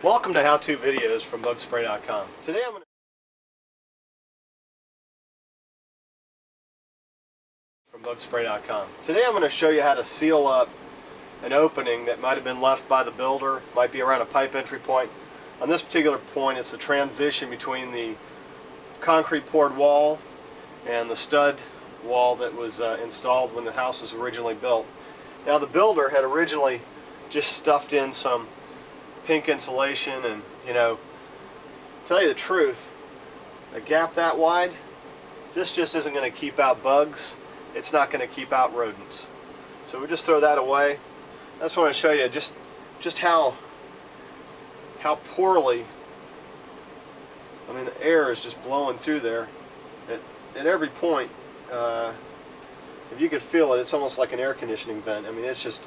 Welcome to how-to videos from Bugspray.com. Today I'm going to show you how to seal up an opening that might have been left by the builder, might be around a pipe entry point. On this particular point, it's the transition between the concrete poured wall and the stud wall that was installed when the house was originally built. Now the builder had originally just stuffed in some pink insulation, and to tell you the truth, a gap that wide, this just isn't going to keep out bugs. It's not going to keep out rodents. So we just throw that away. I just want to show you just how poorly, the air is just blowing through there at every point. If you could feel it, it's almost like an air conditioning vent. It's just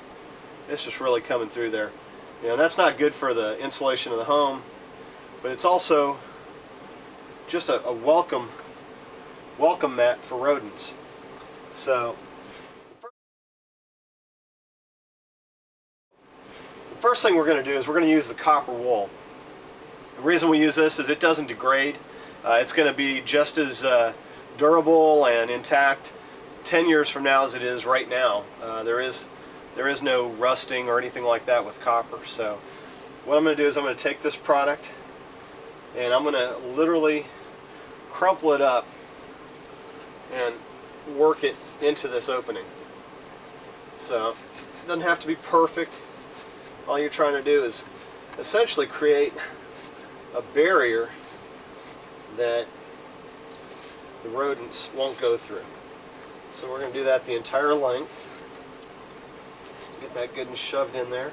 really coming through there. That's not good for the insulation of the home, but it's also just a welcome mat for rodents. So the first thing we're going to do is we're going to use the copper wool. The reason we use this is it doesn't degrade. It's going to be just as durable and intact 10 years from now as it is right now. There is no rusting or anything like that with copper. So what I'm going to do is I'm going to take this product and I'm going to literally crumple it up and work it into this opening. So it doesn't have to be perfect. All you're trying to do is essentially create a barrier that the rodents won't go through. So we're going to do that the entire length. Get that good and shoved in there.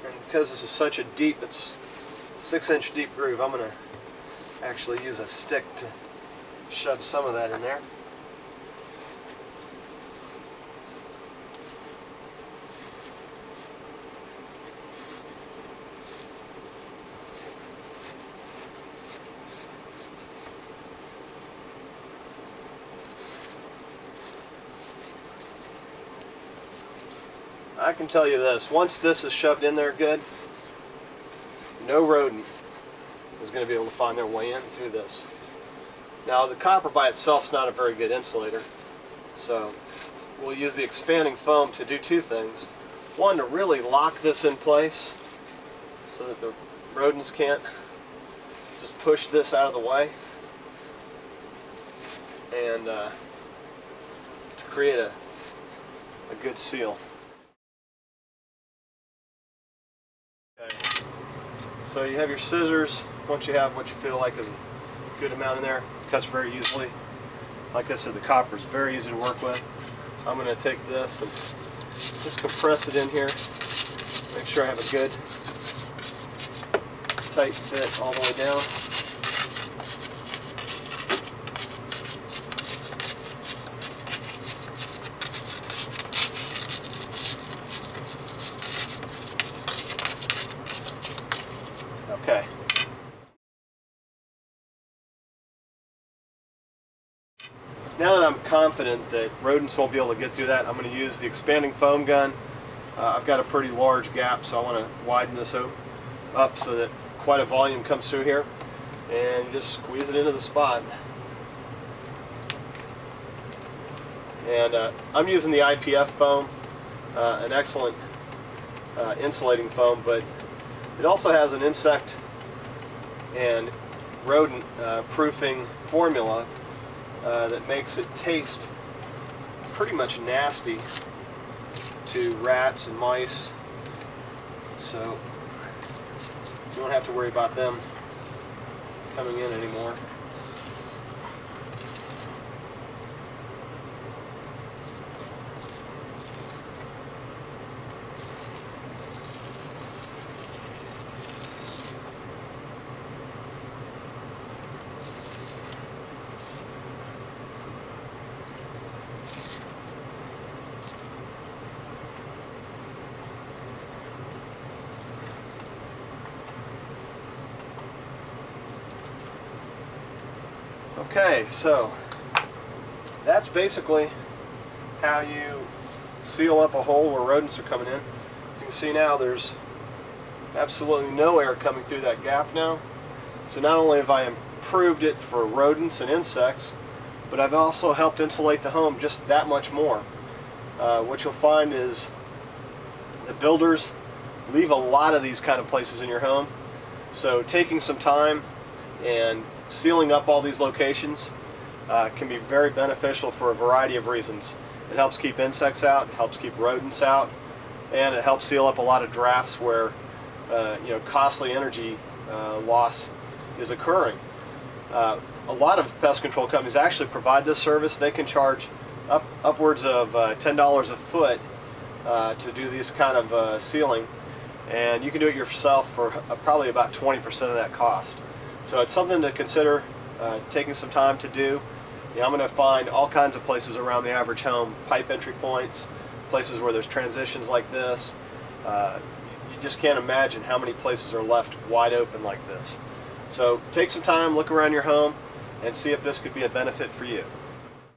And because this is such a deep, it's 6-inch deep groove, I'm going to actually use a stick to shove some of that in there. I can tell you this, once this is shoved in there good, no rodent is going to be able to find their way in through this. Now the copper by itself is not a very good insulator, so we'll use the expanding foam to do two things. One, to really lock this in place so that the rodents can't just push this out of the way, and to create a good seal. So you have your scissors. Once you have what you feel like is a good amount in there, it cuts very easily. Like I said, the copper is very easy to work with. I'm going to take this and just compress it in here. Make sure I have a good tight fit all the way down. Okay. Now that I'm confident that rodents won't be able to get through that, I'm going to use the expanding foam gun. I've got a pretty large gap, so I want to widen this up so that quite a volume comes through here. And you just squeeze it into the spot. And I'm using the IPF foam, an excellent insulating foam, but it also has an insect and rodent proofing formula that makes it taste pretty much nasty to rats and mice. So you don't have to worry about them coming in anymore. Okay, so that's basically how you seal up a hole where rodents are coming in. As you can see now, there's absolutely no air coming through that gap now. So not only have I improved it for rodents and insects, but I've also helped insulate the home just that much more. What you'll find is the builders leave a lot of these kind of places in your home. So taking some time and sealing up all these locations can be very beneficial for a variety of reasons. It helps keep insects out, it helps keep rodents out, and it helps seal up a lot of drafts where costly energy loss is occurring. A lot of pest control companies actually provide this service. They can charge upwards of $10 a foot to do this kind of sealing, and you can do it yourself for probably about 20% of that cost. So it's something to consider taking some time to do. I'm going to find all kinds of places around the average home, pipe entry points, places where there's transitions like this. You just can't imagine how many places are left wide open like this. So take some time, look around your home, and see if this could be a benefit for you.